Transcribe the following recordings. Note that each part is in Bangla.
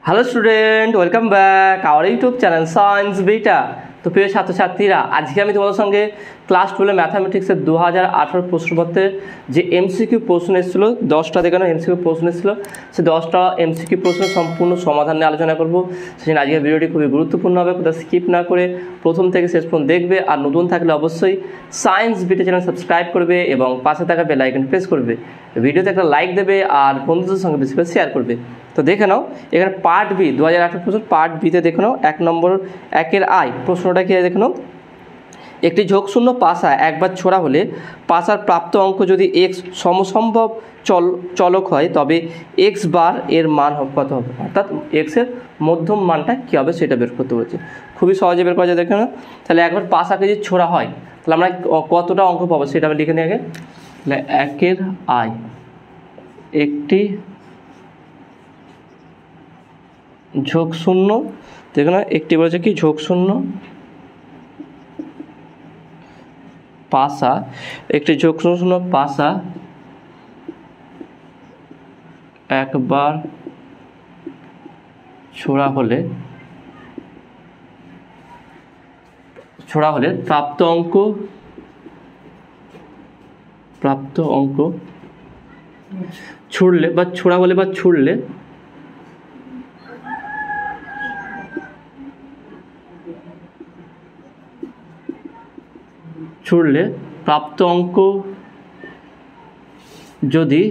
Hello student, welcome back our YouTube channel science beta. তো প্রিয় ছাত্রছাত্রীরা, আজকে আমি তোমাদের সঙ্গে ক্লাস 12 ম্যাথামেটিক্সের 2018 প্রশ্নপত্রের যে এমসিকিউ প্রশ্ন এসেছিলো, 10টা দেখানো এমসিকিউ প্রশ্ন এসেছিলো, সেই 10টা এমসিকিউ প্রশ্নের সম্পূর্ণ সমাধান নিয়ে আলোচনা করবো। সেজন্য আজকের ভিডিওটি খুবই গুরুত্বপূর্ণ হবে, কোথাও স্কিপ না করে প্রথম থেকে শেষ পর্যন্ত দেখবে। আর নতুন থাকলে অবশ্যই সায়েন্স বিটা চ্যানেল সাবস্ক্রাইব করবে এবং পাশে থাকা বেল আইকন প্রেস করবে। ভিডিওতে একটা লাইক দেবে আর বন্ধুদের সঙ্গে বেশি করে শেয়ার করবে। তো দেখে নাও, এখানে পার্ট বি 2018 প্রশ্ন পার্ট বিতে দেখে নাও 1 নম্বর 1-এর আই প্রশ্নটা কি দেখে নাও। একটি ঝোঁকশূন্য পাশা একবার ছোড়া হলে পাশার প্রাপ্ত অঙ্ক যদি এক্স সমসম্ভব চলক হয়, তবে এক্স বার এর মান কত হবে, অর্থাৎ এক্সের মধ্যম মানটা কী হবে সেটা বের করতে বলেছে। খুবই সহজে বের করা যায় দেখে নাও। তাহলে একবার পাশাকে যদি ছোড়া হয় তাহলে আমরা কতটা অঙ্ক পাবো সেটা আমি লিখে নিই আগে। তাহলে 1-এর আই একটি ঝোঁকশূন্য, দেখো না, একটি বলেছে কি ঝোঁকশূন্য পাশা, একটি ঝোঁকশূন্য পাশা একবার ছোড়া হলে প্রাপ্ত অঙ্ক ছুড়লে বা ছোড়া হলে বা ছুড়লে প্রাপ্ত অঙ্ক যদি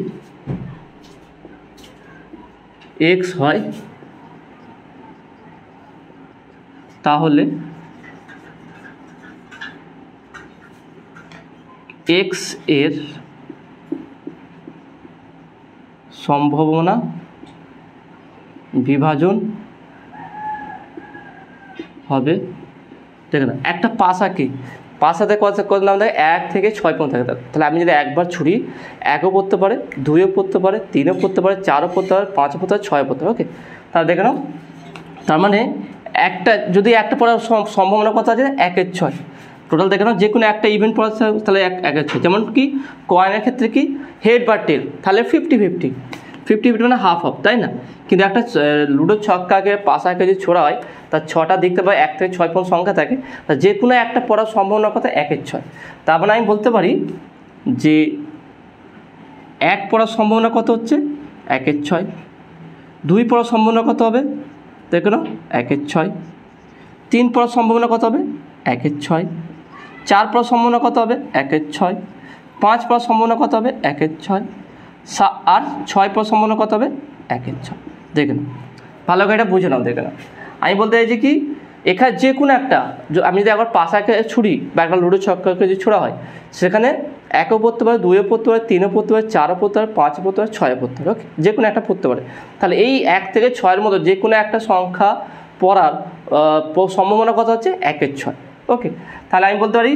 এক্স হয় তাহলে এক্স এর সম্ভাবনা বিভাজন হবে। দেখে না, একটা পাশাতে কত নাম থাকে 1 থেকে 6 পর্যন্ত থাকে। তাহলে আমি যদি একবার ছুরি 1ও পড়তে পারে, 2ও পড়তে পারে, 3ও পড়তে পারে, 4ও পড়তে পারে, 5ও পড়তে পারে, 6ও পড়তে পারে। ওকে, তাহলে দেখে নাও, তার মানে যদি একটা পড়ার সম্ভাবনা কত আছে 1-এর 6। টোটাল দেখে নাও, যে কোনো একটা ইভেন্ট পড়া তাহলে 1-এর 6। যেমন কি কয়েনের ক্ষেত্রে কি হেড বা টেল, তাহলে 50-50 মানে হাফ, তাই না? কিন্তু একটা লুডো ছক্কাকে পাশাকে যদি ছোড়া হয় তার 6টা দেখতে পাই 1 থেকে 6 পর্যন্ত সংখ্যা থাকে, তা যে কোনো একটা পড়ার সম্ভাবনা কত 1-এর 6। তার মানে আমি বলতে পারি যে 1 পড়ার সম্ভাবনা কত হচ্ছে 1-এর 6, 2 পড়ার সম্ভাবনা কত হবে দেখো না 1-এর 6, 3 পড়ার সম্ভাবনা কত হবে 1-এর 6, 4 পড়ার সম্ভাবনা কত হবে 1-এর 6, 5 পড়ার সম্ভাবনা কত হবে 1-এর 6, আর 6 পড়ার সম্ভাবনা কত হবে 1-এর 6। দেখে নাও, ভালো করে এটা বুঝে নাও। দেখে নাও, আমি বলতে চাইছি কি এখানে যে কোনো একটা, আমি যদি একবার পাশাকে ছুরি বা একটা লুডো ছক্কাকে যদি ছোড়া হয়, সেখানে 1ও পড়তে পারে, 2ও পড়তে পারে, 3ও পড়তে পারে, 4ও পড়তে পারে, 5ও পড়তে পারে, 6ও পড়তে পারে। ওকে, যে কোনো একটা পড়তে পারে। তাহলে এই 1 থেকে 6-এর মধ্যে যে কোনো একটা সংখ্যা পড়ার সম্ভাবনা কত হচ্ছে 1-এর 6। ওকে, তাহলে আমি বলতে পারি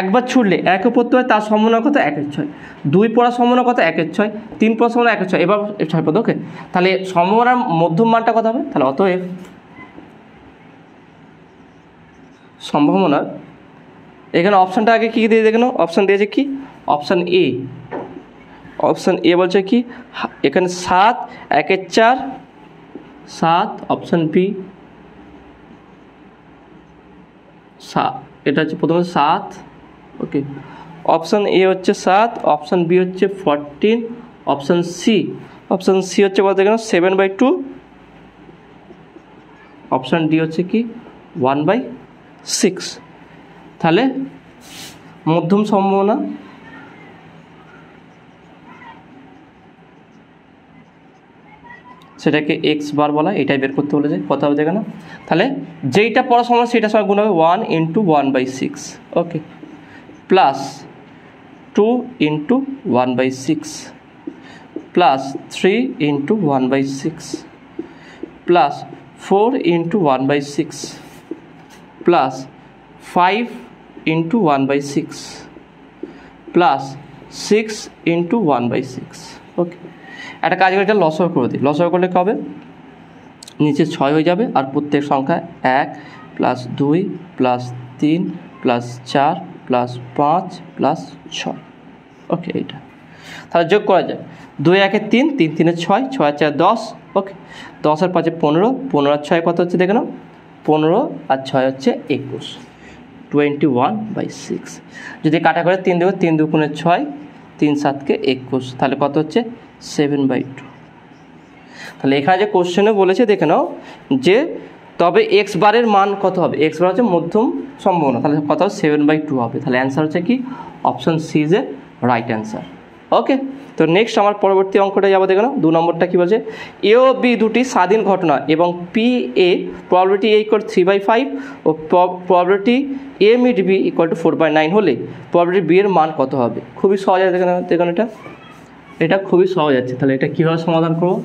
একবার ছুড়লে 1ও পড়তে পারে, তার সম্ভাবনা কত 1-এর 6, 2 পড়ার সম্ভাবনা কত 1-এর 6, 3 পড়ার সম্ভাবনা 1-এর 6, এবার 6 পড়তে। ওকে, তাহলে সম্ভাবনার মধ্যম মানটা কত হবে? তাহলে অতএব সম্ভাবনার, এখানে অপশানটা আগে কী দিয়ে দেখে নাও। অপশান দিয়েছে কি, অপশান এ বলছে কি এখানে 7, 1-এর 4, 7। অপশান বি এটা হচ্ছে প্রথমে 7। ওকে, অপশান এ হচ্ছে 7, অপশান বি হচ্ছে 14, অপশান সি হচ্ছে বলতে গেলে 7/2, অপশান ডি হচ্ছে কি 1/6। তাহলে মধ্যম সম্ভাবনা সেটাকে এক্স বার বলা, এটাই বের করতে বলেছে। কথা হবে দেখে না, তাহলে যেইটা পড়ার সময় সেটার সময় গুণ হবে 1 × 1/6। Okay, plus 2 × 1/6, plus 3 × 1/6, plus 4 × 1/6, plus 5 × 1/6, plus 6 × 1/6। Okay, একটা কাজ করে লসাগু করে দিই। লসাগু করলে কী হবে, নিচে 6 হয়ে যাবে আর প্রত্যেক সংখ্যা 1 + 2 + 3 + 4 + 5 + 6। ওকে, এইটা তাহলে যোগ করা যায়। 2 × 1 = 3, 3 × 3 = 6, 6 × 4 = 10, ওকে, 10 আর 5 15, 15 আর 6 কত হচ্ছে দেখে নাও, 15 আর 6 হচ্ছে 21, 21/6। যদি কাটা করে 3 দেবো, 3 2 6, 3 7 21, তাহলে কত হচ্ছে 7/2। তাহলে এখানে যে কোশ্চেনে বলেছে দেখে নাও যে তবে এক্স বারের মান কত হবে, এক্স বার হচ্ছে মধ্যম সম্ভাবনা, তাহলে কত হবে 7/2 হবে। তাহলে অ্যান্সার হচ্ছে কি option C is a right answer. Okay, তো নেক্সট আমার পরবর্তী অঙ্কটা যাবো দেখে নাও। 2 নম্বরটা কী বলছে, এ ও বি দুটি স্বাধীন ঘটনা এবং P A probability A equal 3/5 ও probability A meet B equal to 4/9 হলে প্রবাবিলিটি বি এর মান কত হবে। খুবই সহজ আছে দেখুন, এটা খুবই সহজ আছে। তাহলে এটা কীভাবে সমাধান করবো,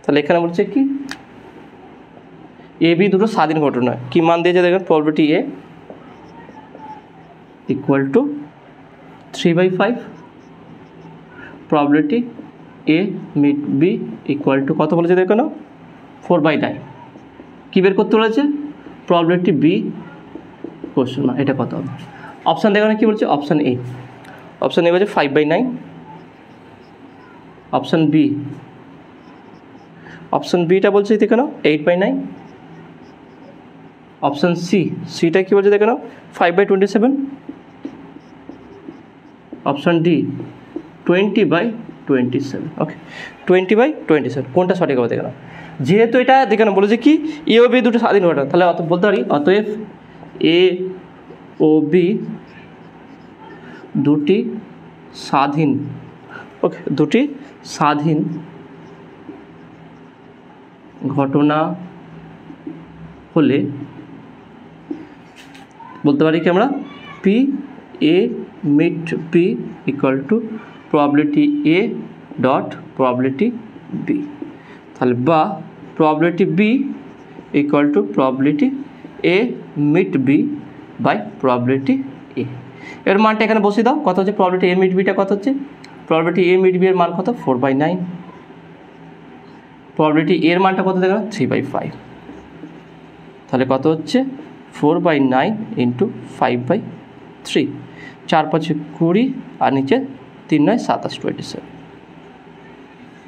তাহলে এখানে বলছে কি এ বি দুটো স্বাধীন ঘটনা, কী মান দিয়েছে দেখেন, probability A equal to 3/5, probability A meet B equal to কত বলেছে দেখো না 4/9। কী বের করতে বলেছে, প্রবাবিলিটি বি কোশ্চেন না, এটা কত হবে। অপশান দেখো না কী বলছে, অপশান এ বলছে 5/9, অপশান বি, অপশান বিটা বলছে দেখে নাও 8/9, অপশান সিটা কী বলছে দেখে নাও 5/27, অপশান ডি 20/27। ওকে, 20/27 কোনটা সঠিক হবে দেখে নাও। যেহেতু এটা দেখে নাও বলেছে কি এ ও বি দুটো স্বাধীন ঘটনা, তাহলে অত বলতে পারি অতএব এ ও বি দুটি স্বাধীন, ওকে, দুটি স্বাধীন ঘটনা হলে বলতে পারি কি আমরা P A meet B equal to probability A dot probability B, তাহলে বা probability B equal to probability A meet B by probability A. এর মানটা এখানে বসিয়ে দাও, কত হচ্ছে প্রবাবিলিটি এ মিট বিটা কত হচ্ছে, প্রবাবিলিটি এ মিট বি এর মান কত 4/9, প্রবাবিলিটি এর মানটা কত দেখো 3/5, তাহলে কত হচ্ছে 4/9 ইন্টু 5/3, 4 5 20 আর নিচে 3 9 27 27,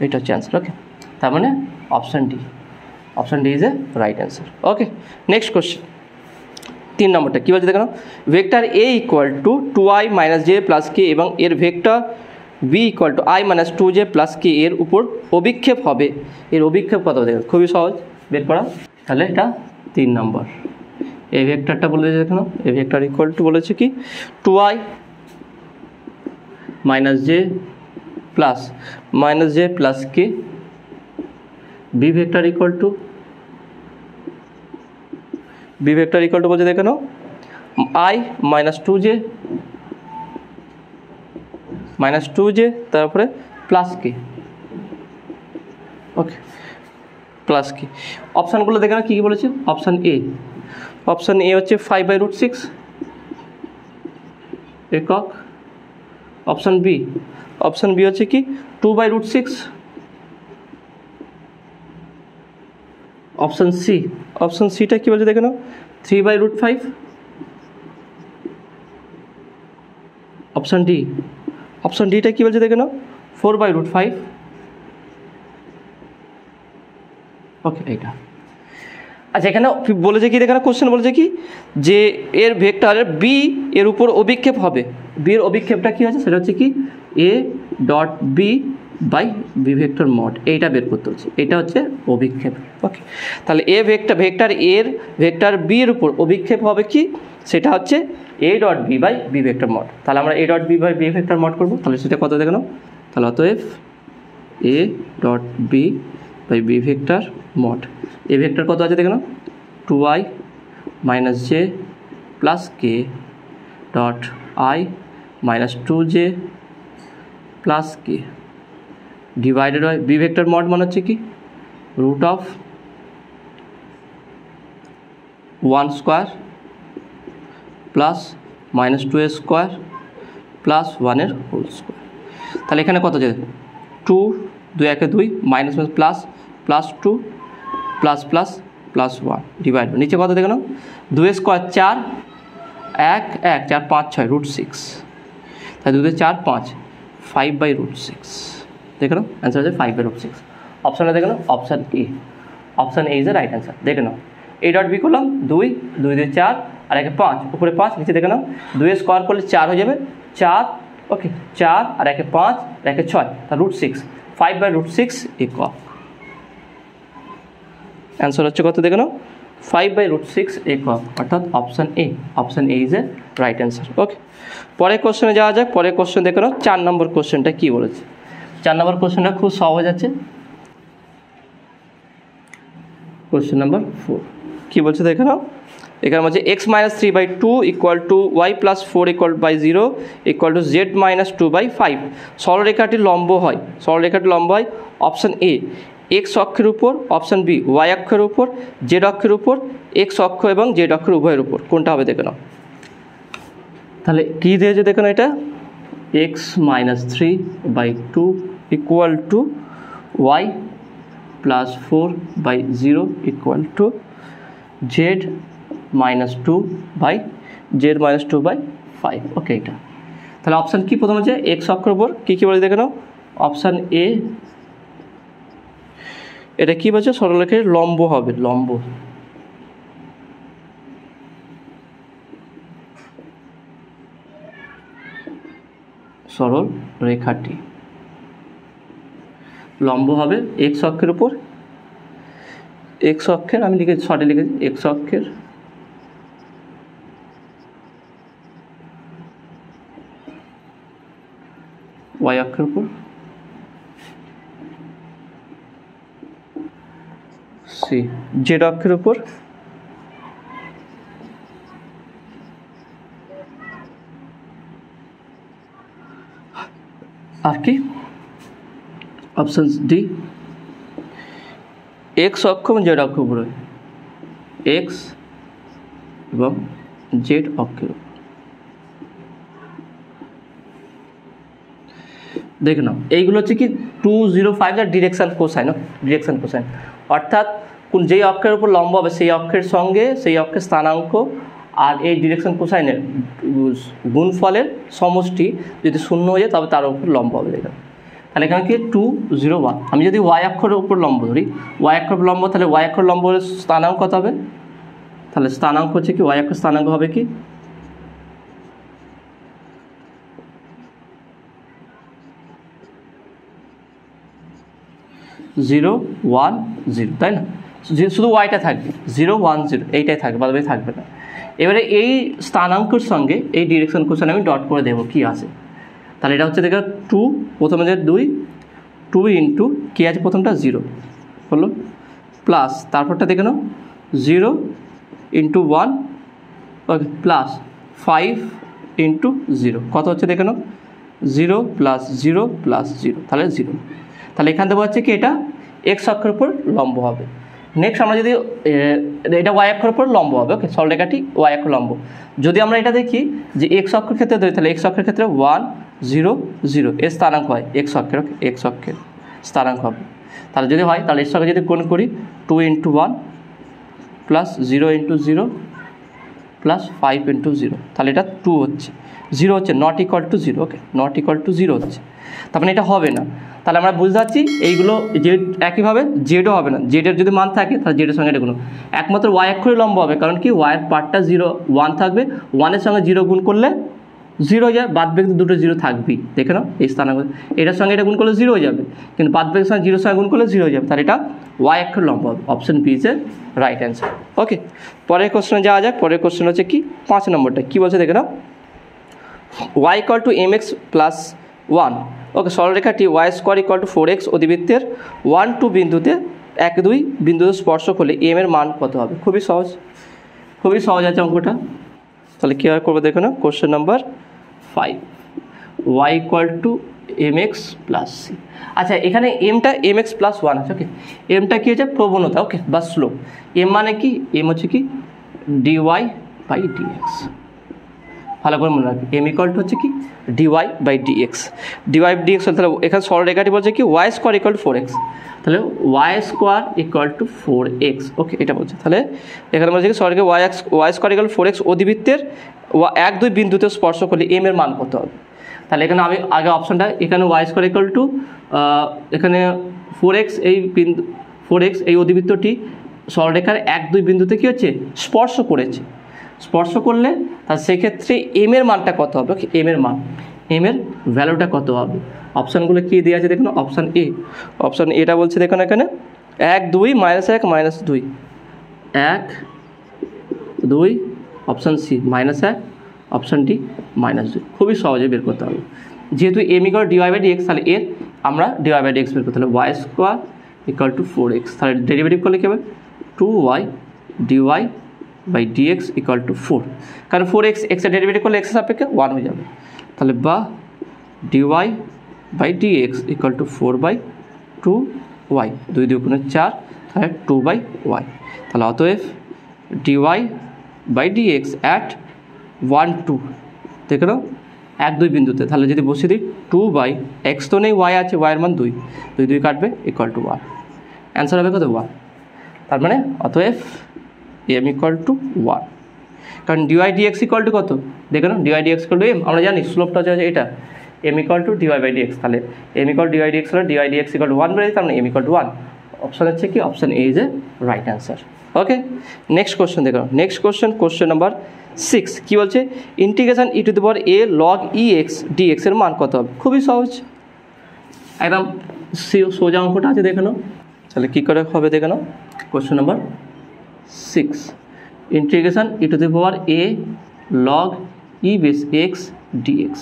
এটা হচ্ছে অ্যান্সার। ওকে, তার মানে option D is a right answer. Okay, next question 3 নম্বরটা কী বলছে দেখো, vector A equal to 2i - j + k এবং এর vector B equal to i - 2j + k এর উপর অভিক্ষেপ হবে, এর অভিক্ষেপ কত দেখো, খুবই সহজ বের করা। তাহলে এটা 3 নম্বর, এই ভেক্টরটা বলেছে দেখো, এই ভেক্টর ইকুয়াল টু বলেছে কি 2i - j + k, B vector equal to বলছে দেখে নাও i - 2j তারপরে প্লাস কে, ওকে প্লাস কে। অপশানগুলো দেখে নাও কী কী বলেছে, অপশান এ হচ্ছে 5/√6 একক, অপশান বি হচ্ছে কি 2/√6, অপশান সিটা কী বলছে দেখে নাও 3/√5, অপশান ডিটা কী বলছে দেখে নাও 4/√5। ওকে, এইটা আচ্ছা। এখানে বলেছে কি দেখে নাও, কোশ্চেন বলেছে কি যে এর ভেক্টর বি এর উপর অভিক্ষেপ হবে, বি এর অভিক্ষেপটা কী আছে সেটা হচ্ছে কি A dot B by B vector mod, এইটা বের করতে হচ্ছে, এটা হচ্ছে অভিক্ষেপ। ওকে, তাহলে ভেক্টর বি এর উপর অভিক্ষেপ হবে কি, সেটা হচ্ছে A dot B by B vector mod. তাহলে আমরা A dot B by B vector mod করবো, তাহলে সেটা কত দেখে নাও, তাহলে অতএব A dot B by B vector mod, A vector কত আছে দেখে নাও 2i - j + k dot i - 2j + k divided by B vector mod মানে হচ্ছে কি √1² প্লাস -2² প্লাস 1 হোল স্কোয়ার। তাহলে এখানে কত আছে 2 2 1 2 minus plus +2 plus plus plus 1 divide, নিচে কত দেখে নাও 2 স্কোয়ার 4 1 1 4 5 6 √6, তাই 2 4 5 5/√6 দেখে নাও, অ্যান্সার আছে 5/√6। অপশানটা দেখে নাও, option A. Option A is the right answer. দেখে নাও এ ডট বি করলাম 2, 2 দিয়ে 4 আর একে 5, উপরে 5 নিচে দেখে নাও 2 স্কোয়ার করলে 4 হয়ে যাবে, 4 ওকে 4 আর একে 5 আর একে 6, তা √6, 5/√6 ইকুয়াল অ্যান্সার হচ্ছে কত দেখে নাও 5/√6 ইকুয়াল, অর্থাৎ option A. Option A is a right answer. Okay, পরের কোশ্চেনে যাওয়া যাক। পরের কোশ্চেন দেখে নাও 4 নম্বর কোশ্চেনটা কী বলেছে। 4 নম্বর কোশ্চেনটা খুব সহজ আছে। কোশ্চেন নাম্বার 4 কী বলছে দেখে নাও, এখানে বলছে x-3/2 equal to y+4 0 equal to z-2/5 সরলরেখাটি লম্ব হয়। সরলরেখাটি লম্ব হয় অপশান এ এক্স অক্ষের উপর, অপশান বি ওয়াই অক্ষের উপর, জেড অক্ষের উপর, এক্স অক্ষ এবং জেড অক্ষের উভয়ের উপর। কোনটা হবে দেখে নাও। তাহলে কী দিয়েছে দেখে নাও, এটা x-3/2 equal to y+4/0 equal to z-2/5। ওকে, এটা তাহলে অপশান কী প্রথম হচ্ছে এক্স অক্ষের উপর কী কী বলে দেখে নাও। অপশান এ এটা কী বলছে, সরলরেখার লম্ব হবে, লম্ব। সরল রেখাটি লম্ব হবে এক্স অক্ষের উপর, এক্স অক্ষের আমি লিখেছি, শর্টে লিখেছি এক্স অক্ষের ওয়াই অক্ষের উপর, সি জেড অক্ষের উপর, আর কি অপশান ডি এক্স অক্ষ এবং জেড অক্ষের উপরে, এক্স এবং জেড অক্ষের উপর। দেখে নাও এইগুলো হচ্ছে কি 205 এর ডিরেকশন কোসাইন, ডিরেকশন কোসাইন, অর্থাৎ কোন যেই অক্ষের উপর লম্ব হবে সেই অক্ষের সঙ্গে সেই অক্ষের স্থানাঙ্ক আর এই ডিরেকশন কোসাইনের গুণফলের সমষ্টি যদি শূন্য হয়ে যায় তবে তার উপর লম্ব হবে। দেখো তাহলে এখানে কি 201, আমি যদি ওয়াই অক্ষরের উপর লম্ব ধরি, ওয়াই অক্ষর লম্ব, তাহলে ওয়াই অক্ষর লম্ব হলে স্থানাঙ্ক কত হবে, তাহলে স্থানাঙ্ক হচ্ছে কি ওয়াই অক্ষর স্থানাঙ্ক হবে কি 010, তাই না, শুধু ওয়াইটা থাকবে 010, এইটাই থাকবে, বাদ বাকি থাকবে না। এবারে এই স্থানাঙ্কের সঙ্গে এই ডিরেকশন কোশ্চেন আমি ডট করে দেবো কি আছে, তাহলে এটা হচ্ছে দেখো 2, প্রথমে যে 2 ইন্টু কী আছে প্রথমটা 0 হলো, প্লাস তারপরটা দেখে নাও 0 ইন্টু 1 ওকে, প্লাস 5 ইন্টু 0 কত হচ্ছে দেখে নাও 0 প্লাস 0 প্লাস 0, তাহলে 0। তাহলে এখান থেকে হচ্ছে কি এটা এক্স অক্ষের উপর লম্ব হবে। নেক্সট আমরা যদি এটা ওয়াই অক্ষের উপর লম্ব হবে, ওকে, সরলরেখাটি ওয়াই অক্ষ লম্ব। যদি আমরা এটা দেখি যে এক্স অক্ষের ক্ষেত্রে ধরি, তাহলে এক্স অক্ষের ক্ষেত্রে 1 0 0 এর স্থানাঙ্ক হয় এক্স অক্ষের, ওকে, এক্স অক্ষের স্থানাঙ্ক হবে। তাহলে যদি হয় তাহলে এর সঙ্গে যদি গুণ করি 2 into 1 plus 0 into 0 plus 5 into 0, তাহলে এটা 2 হচ্ছে, 0 হচ্ছে, not equal to 0, okay, not equal to 0 হচ্ছে, তার মানে এটা হবে না। তাহলে আমরা বুঝতে পারছি এইগুলো জেড একইভাবে জেডও হবে না, জেডের যদি মান থাকে তাহলে জেডের সঙ্গে এটা গুণ, একমাত্র ওয়াই অক্ষরে লম্ব হবে, কারণ কি ওয়াইয়ের পার্টটা 1 থাকবে, 1-এর সঙ্গে 0 গুণ করলে 0 হয়ে যাবে, বাদ বাকি দুটো 0 থাকবেই, দেখে নাও এই স্থানাঙ্ক, এটার সঙ্গে এটা গুণ করলে 0 হয়ে যাবে, কিন্তু বাদ বাকির সঙ্গে 0 সঙ্গে গুণ করলে 0 হয়ে যাবে, তাহলে এটা ওয়াই অক্ষর লম্ব হবে। অপশন বি ইজ এর রাইট অ্যান্সার। ওকে, পরের কোশ্চেনে যাওয়া যাক। পরের কোশ্চেন হচ্ছে কি 5 নম্বরটা কী বলছে দেখে নাও, y equal to mx plus 1, okay, সরলরেখাটি y square equal to 4x অধিবৃত্তের 1 2 বিন্দুতে 1 2 বিন্দুতে স্পর্শক হলে m এর মান কত হবে। খুবই সহজ, খুবই সহজ আছে অঙ্কটা। তাহলে কীভাবে করবো দেখো না, question number 5 y equal to mx plus c। আচ্ছা, এখানে mটা mx প্লাস 1 আছে, ওকে, mটা কী হচ্ছে প্রবণতা, ওকে, বা স্লোপ। m মানে কি, m হচ্ছে কি dy বাই dx, ভালো করে মনে রাখবে, m ইকুয়াল টু হচ্ছে কি dy by dx, dy dx। তাহলে এখানে সরলরেখাটি বলছে কি y square equal to 4x, তাহলে y square equal to 4x, ওকে, এটা বলছে। তাহলে এখানে বলছে কি সরলরেখা y স্কোয়ার ইকুয়াল 4x অধিবৃত্তের 1 2 বিন্দুতে স্পর্শক হলে m এর মান কত হবে। তাহলে এখানে আমি আগে অপশনটা, এখানে y স্কোয়ার ইকুয়াল টু এখানে 4x এই বিন্দু 4x এই অধিবৃত্তটি সরলরেখার 1 2 বিন্দুতে কী হচ্ছে স্পর্শ করেছে। স্পর্শ করলে তার সেক্ষেত্রে এম এর মানটা কত হবে, এম এর মান, এম এর ভ্যালুটা কত হবে। অপশানগুলো কী দেওয়া আছে দেখুন, অপশান এ, অপশান এটা বলছে দেখুন এখানে 1 2 -1 -2 1 2, অপশান সি -1, অপশান ডি -2। খুবই সহজে বের করতে হবে, যেহেতু এম ইকুয়াল dy/dx, তাহলে এর আমরা dy/dx বের করতে হবে, y² = 4x, তাহলে ডেরিভেটিভ করলে কী হবে 2y dy/dx = 4, কারণ 4x এর ডেরিভেটিভ করলে x এর সাপেক্ষে 1 হয়ে যাবে, তাহলে বা dy/dx = 4/2y, 2 2 4, তাহলে 2/y, তাহলে অতএব dy/dx at 1 2 দেখে নাও 1 2 বিন্দুতে, তাহলে যদি বসিয়ে দিই 2/x তো নেই, y আছে, y এর মান 2 2 2 কাটবে = 1, অ্যান্সার হবে কত 1। তার মানে অতএব m = 1, কারণ dy/dx = কত দেখে নাও, dy/dx = m, আমরা জানি স্লোপটা হচ্ছে এটা, m = dy/dx, তাহলে m = dy/dx হলে dy/dx = 1 বেড়ে, তার মানে m = 1। অপশান হচ্ছে কি, option A is a right answer. Okay, next question দেখো, নেক্সট কোশ্চেন নাম্বার 6 কী বলছে, integration e to the power a log ex dx এর মান কত হবে। খুবই সহজ, একদম সোজা অঙ্কটা আছে দেখে নাও, তাহলে কী করে হবে দেখে নাও। Question number 6, integration e to the power a log e base x dx,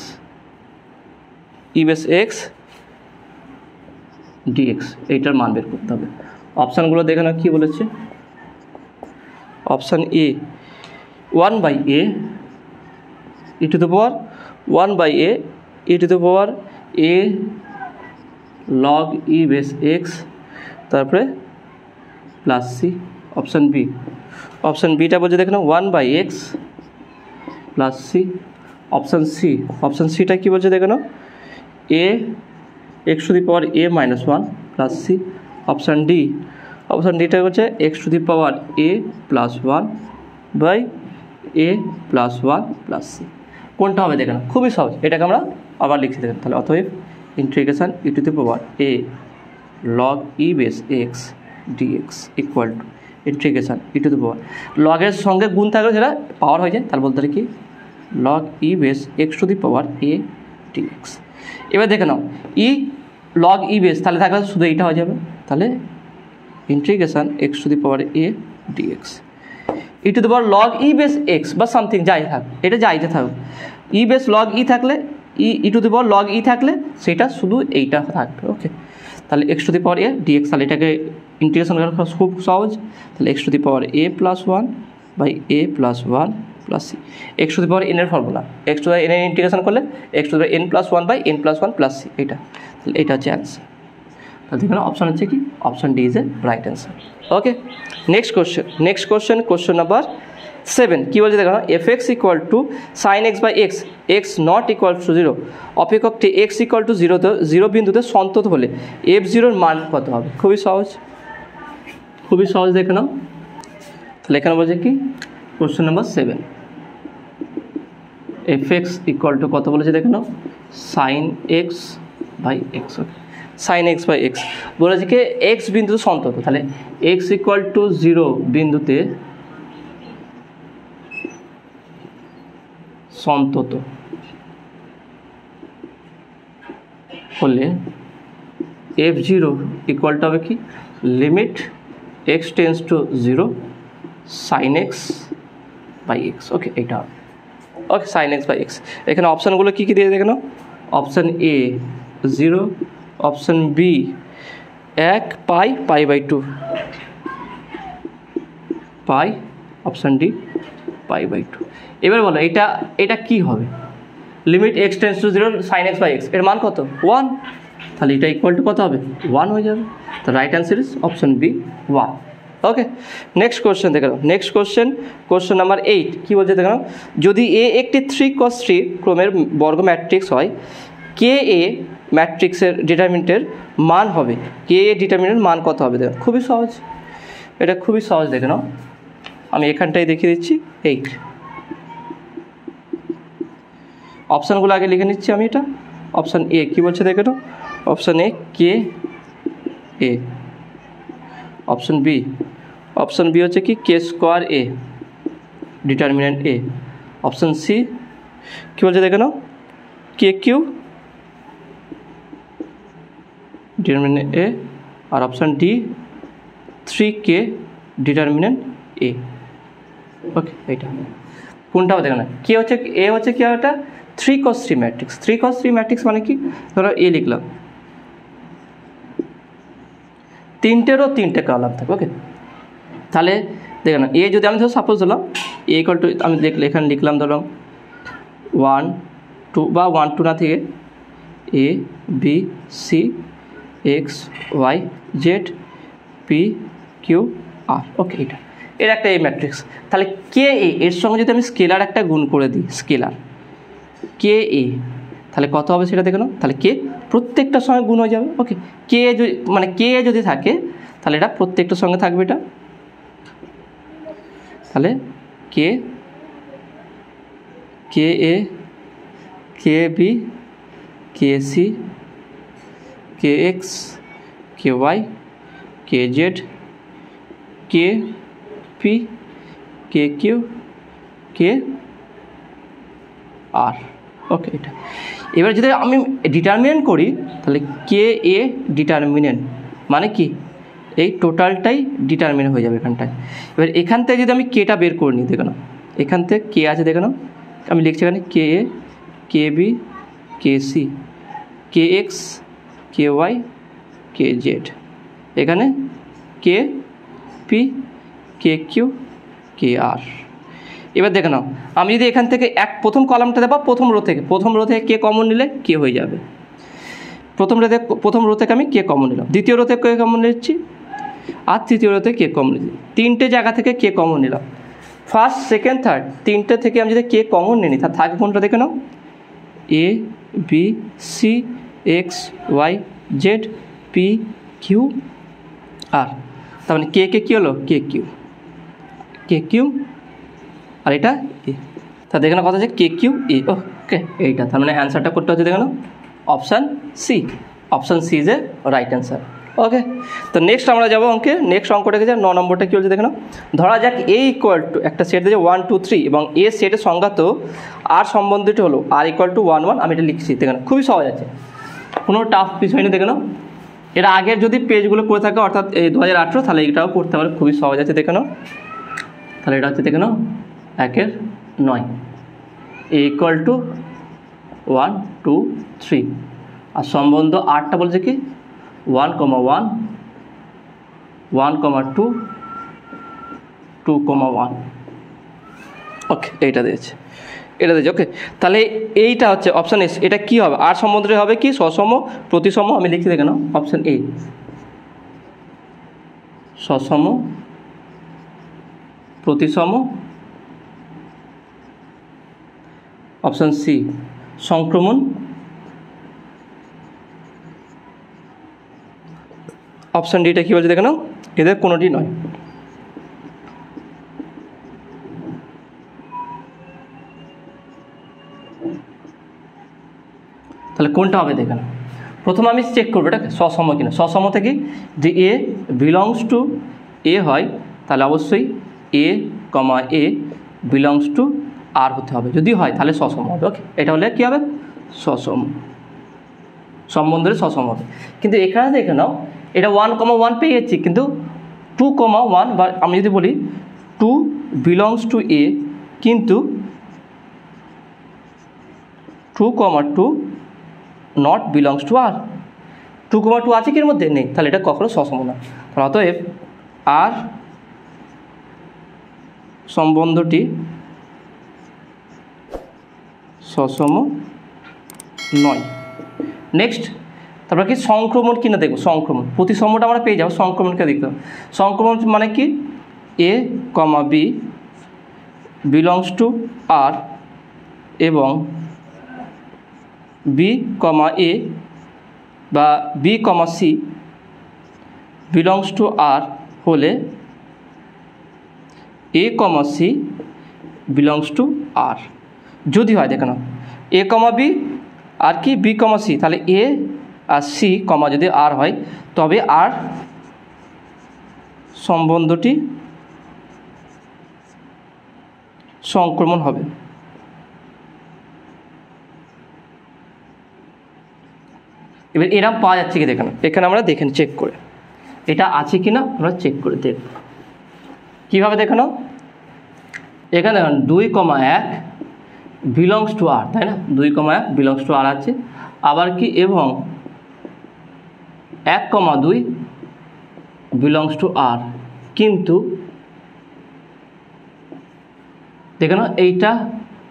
e base x dx এইটার মান বের করতে হবে। অপশানগুলো দেখে নাও কী বলেছে। Option A 1/a e to the power 1/a e to the power a log e base x, তারপরে plus C. Option B, option বিটা বলছে দেখে নাও 1/x plus C. Option C, option সিটা কী বলছে দেখে নাও a x to the power a -1 plus C. Option D, option ডিটা হচ্ছে x to the power a + 1/a + 1 plus C. কোনটা হবে দেখে না, খুবই সহজ, এটাকে আমরা আবার লিখছি দেখেন, তাহলে অতএব integration e to the power a log e base x dx equal to integration e to the power, লগের সঙ্গে গুণ থাকলে সেটা পাওয়ার হয়ে যায়, তাহলে বলতে পারি কি log e base x to the power a dx। এবার দেখে নাও e log e base, তাহলে থাকলে শুধু এইটা হয়ে যাবে, তাহলে integration x to the power a dx e to the power log e base x বা সামথিং যাই থাক, এটা যাইতে থাকুক, e base log e থাকলে e to the power log e থাকলে সেটা শুধু এইটা থাকবে। ওকে, তাহলে x to the power a dx, তাহলে এটাকে ইন্টিগ্রেশন করা খুব সহজ, তাহলে x to the power a + 1/a + 1 plus সি। x to the power n এর formula, x to the n এর ইন্টিগ্রেশন করলে x to the n + 1/n + 1 plus সি, এটা, তাহলে এটা হচ্ছে অ্যান্সার। তাহলে দেখুন অপশান হচ্ছে কি, option D is a right answer. Okay, next question number 7 কী বলছে দেখো, fx = sin x/x x not equal to 0 অপেক্ষকটি x = 0 বিন্দুতে সন্তত হলে f0 এর মান কত হবে। খুবই সহজ, খুবই সহজ দেখে নাও, তাহলে এখানে বলছে কি কোশ্চেন নাম্বার 7 fx = কত বলেছে দেখে নাও sin x/x। ওকে, sin x/x বলেছে কি x বিন্দুতে সন্তত, তাহলে x = 0 বিন্দুতে সন্তত হলে f0 = হবে কি limit x tends to 0 sin x/x। ওকে, এইটা হবে, ওকে sin x/x। এখানে অপশানগুলো কী কী দিয়ে দেখে নাও, option A 0, option B 1 π/2 pi, option D π/2। এবার বলো এটা কি হবে, limit x tends to 0 sin x/x, এর মান কত 1, তাহলে এটা ইকুয়াল টু কত হবে 1 হয়ে যাবে, তো right answer is option B 1। Okay, next question দেখে নাও, নেক্সট কোশ্চেন নাম্বার 8 কী বলছে দেখে নাও, যদি এ একটি 3×3 ক্রমের বর্গ ম্যাট্রিক্স হয়, কে এ ম্যাট্রিক্সের ডিটারমিনেন্টের মান হবে, কে এ ডিটারমিনেন্টের মান কত হবে দেখো, খুবই সহজ, এটা খুবই সহজ দেখে নাও, আমি এখানটাই দেখিয়ে দিচ্ছি 8। অপশানগুলো আগে লিখে নিচ্ছি আমি, এটা অপশান এ কী বলছে দেখে নাও, option A K A, option B, option B হচ্ছে কি K square A, determinant A. Option C কী বলছে দেখে নাও, কে কিউ, ডিটারমিনেন্ট এ। আর option D 3k, determinant A. Okay, এইটা কোনটাও দেখো না, কে হচ্ছে এ হচ্ছে কি একটা 3×3 ম্যাট্রিক্স। 3×3 ম্যাট্রিক্স মানে কি, ধরো এ লিখলাম, তিনটেরও তিনটে কলাম থাকে। ওকে, তাহলে দেখো না, এ যদি আমি ধরো সাপোজ ধরলাম এ ইকুয়াল টু, আমি এখানে লিখলাম ধরো 1 2 বা 1 2 না থেকে A B C X Y Z P Q R. Okay, এটা এর একটা এ ম্যাট্রিক্স। তাহলে কে এ এর সঙ্গে যদি আমি স্কেলার একটা গুণ করে দিই, স্কেলার কে এ, তাহলে কত হবে সেটা দেখে নাও। তাহলে কে প্রত্যেকটার সঙ্গে গুণ হয়ে যাবে। ওকে, কে যদি মানে কে যদি থাকে তাহলে এটা প্রত্যেকটার সঙ্গে থাকবে এটা। তাহলে কে কে এ, কে বি, কে সি, কে এক্স, কে ওয়াই, কে জেড, কে পি, কে কিউ, কে আর। ওকে, এটা এবার যদি আমি ডিটারমিনেন্ট করি তাহলে কে এ ডিটারমিনেন্ট মানে কি, এই টোটালটাই ডিটারমিনেন্ট হয়ে যাবে এখানটায়। এবার এখান থেকে যদি আমি কেটা বের করে নিই, দেখো না এখান থেকে কে আছে, দেখো না আমি লিখছি এখানে কে এ, কে বি, কে সি, কে এক্স, কে ওয়াই, কে জেড, এখানে কে পি, কে কিউ, কে আর। এবার দেখে নাও, আমি যদি এখান থেকে প্রথম কলামটা দেবো প্রথম রো থেকে কে কমন নিলে কে হয়ে যাবে। প্রথম রো থেকে আমি কে কমন নিলাম, দ্বিতীয় রো থেকে কে কমন নিচ্ছি, আর তৃতীয় রো থেকে কে কমন নিচ্ছি। তিনটে জায়গা থেকে কে কমন নিলাম, ফার্স্ট সেকেন্ড থার্ড তিনটে থেকে আমি যদি কে কমন নিই তার থাকে কোনটা দেখে নাও, A B C X Y Z P Q R. তার মানে কে কী হলো, কে কিউ আর এটা এ। তা দেখে না কথা আছে কে কিউ এ। ওকে, এইটা তার মানে অ্যান্সারটা করতে হচ্ছে দেখে নাও option C. Option C is a right answer. Okay, তো নেক্সট আমরা যাবো অঙ্কে। নেক্সট অঙ্কটা কি, 9 নম্বরটা কী বলছে দেখে নাও। ধরা যাক এ ইকুয়াল টু একটা সেট দিয়েছে 1 2 3 এবং এ সেটের সংজ্ঞাত আর সম্বন্ধটি হলো আর ইকুয়াল টু 1 1। আমি এটা লিখছি, দেখে নাও খুবই সহজ আছে, কোনো টাফ বিষয় নেই। দেখে নাও এর আগের যদি পেজগুলো করে থাকে অর্থাৎ এই 2018, তাহলে এটাও করতে পারে, খুবই সহজ আছে। দেখে নাও তাহলে এটা হচ্ছে দেখে নাও 1/9 এ ইকুয়াল টু 1 2 3 আর সম্বন্ধ 8টা বলছে কি 1, 1, 1, 2, 2, 1। ওকে, এইটা দিয়েছে। ওকে, তাহলে এইটা হচ্ছে অপশান এস। এটা কি হবে, আর সম্বন্ধে হবে কি সসম প্রতিসম। আমি লিখছি দেখে নাও অপশান এ সসম প্রতিসম, অপশান সি সংক্রমণ, অপশান ডিটা কী বলছে দেখে নাও এদের কোনোটি নয়। তাহলে কোনটা হবে দেখে নাও। প্রথমে আমি চেক করবো এটা সসম কিনা। সসম থেকে যে এ বিলংস টু এ হয় তাহলে অবশ্যই এ কমা এ বিলংস টু আর হতে হবে, যদি হয় তাহলে সসম হবে। ওকে, এটা হলে কী হবে সসম, সম্বন্ধের সসম হবে। কিন্তু এখানে দেখে নাও এটা 1, 1 পেয়ে যাচ্ছি, কিন্তু 2, 1 বা আমি যদি বলি 2 বিলংস টু এ কিন্তু 2, 2 নট বিলংস টু আর। 2, 2 আছে কি এর মধ্যে নেই, তাহলে এটা কখনো সসম না। অতএব আর সম্বন্ধটি সসম নয়। নেক্সট তারপর কি সংক্রমণ কিনা দেখবো। সংক্রমণ প্রতিসমটা আমরা পেয়ে যাবো, সংক্রমণকে দেখতে হবে। সংক্রমণ মানে কি A comma B belongs to R এবং বি কমা এ বা B comma C belongs to R হলে A comma C belongs to R. যদি হয় দেখে নাও এ কমা বি আর কি বি কমা সি, তাহলে এ আর সি কমা যদি আর হয় তবে আর সম্বন্ধটি সংক্রমণ হবে। এবার এরা পাওয়া যাচ্ছে কি দেখেন, এখানে আমরা দেখেন চেক করে এটা আছে কি না আমরা চেক করে দেখব। কীভাবে দেখানো, এখানে দেখেন 2,1 বিলংস টু আর, তাই না, 2,1 বিলংস টু আর আছে। আবার কি এবং 1,2 বিলংস টু আর, কিন্তু দেখে না এইটা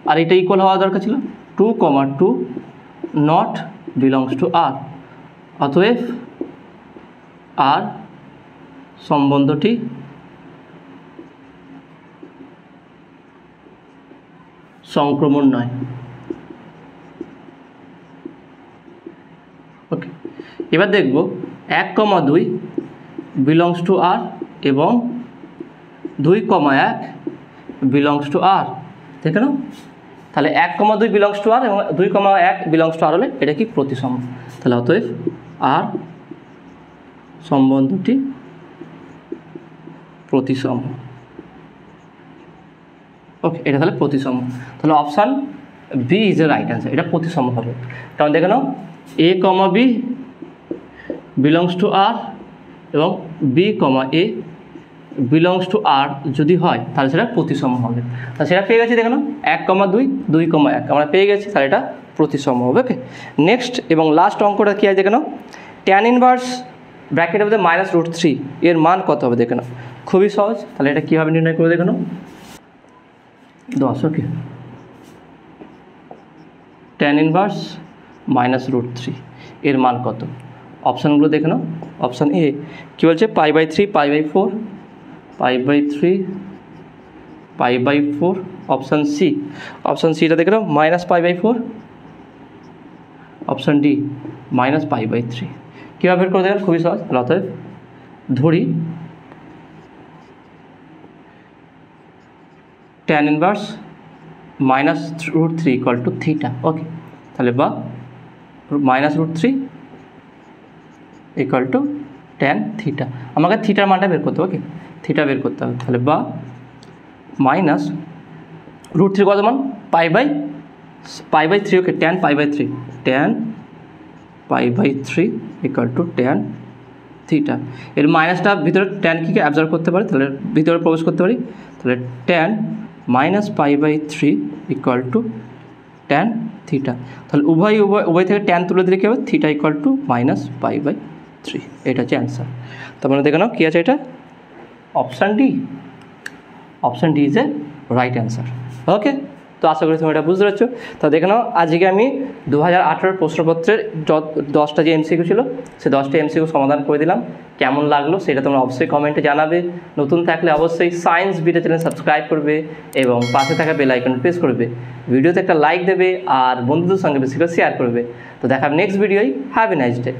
আর এটা ইকুয়াল হওয়া দরকার ছিল, 2,2 নট বিলংস টু আর। অতএব আর সম্বন্ধটি সংক্রমণ নয়। ওকে, এবার দেখব 1,2 বিলংস টু আর এবং 2,1 বিলংস টু আর। দেখে না, তাহলে 1,2 বিলংস টু আর এবং 2,1 বিলংস টু আর হলে এটা কি প্রতিসম। তাহলে অতএব আর সম্বন্ধটি প্রতিসম। ওকে, এটা তাহলে প্রতিসম। তাহলে option B is a right answer, এটা প্রতিসম হবে। কারণ দেখে নাও A comma B belongs to R এবং B comma A belongs to R যদি হয় তাহলে সেটা প্রতিসম হবে। তাহলে সেটা পেয়ে গেছি, দেখে নাও 1,2 2,1 আমরা পেয়ে গেছি, তাহলে এটা প্রতিসম হবে। ওকে, নেক্সট এবং লাস্ট অঙ্কটা কী আছে দেখে নাও, ট্যান ইনভার্স ব্র্যাকেটের মধ্যে -√3 এর মান কত হবে দেখে নাও। খুবই সহজ, তাহলে এটা কীভাবে নির্ণয় করে দেখে নাও 10। ওকে, ট্যান ইনভার্স -√3 এর মান কত, অপশানগুলো দেখে নাও। অপশান এ কী বলছে, π/3 π/4 π/3 π/4। অপশান সি, অপশান সিটা দেখে নাও -π/4। Option D -π/3। কীভাবে বের করে দেখেন, খুবই সহজ। অতএব ধরি tan inverse -√3 equal to theta. Okay, তাহলে বা -√3 ইকুয়াল টু ট্যান থিটা। আমাকে থিটার মানটা বের করতে হবে। ওকে, থিটা বের করতে হবে। তাহলে বা -√3 কত মান, π/3। Okay, tan π/3, tan π/3 equal to tan theta. এর মাইনাসটা ভিতরে ট্যান কি অ্যাবজর্ব করতে পারে, তাহলে ভিতরে প্রবেশ করতে পারি। তাহলে tan -π/3 equal to tan theta. তাহলে উভয় থেকে ট্যান তুলে দিলে কী হবে, থিটা ইকুয়াল টু -π/3। এটা হচ্ছে অ্যান্সার। তার মানে দেখে নাও কী আছে, এটা option D. Option D is a right answer. Okay, তো আশা করি তুমি এটা বুঝতে পারছো। তো দেখে নাও আজকে আমি 2018 প্রশ্নপত্রের 10টা যে এমসিকিউ ছিল সে 10টা এমসিকিউ সমাধান করে দিলাম। কেমন লাগলো সেটা তোমরা অবশ্যই কমেন্টে জানাবে। নতুন থাকলে অবশ্যই সায়েন্স ভিডিও চ্যানেল সাবস্ক্রাইব করবে এবং পাশে থাকা বেল আইকন প্রেস করবে। ভিডিওতে একটা লাইক দেবে আর বন্ধুদের সঙ্গে বেশি করে শেয়ার করবে। তো দেখা নেক্সট ভিডিওই। Have a nice day.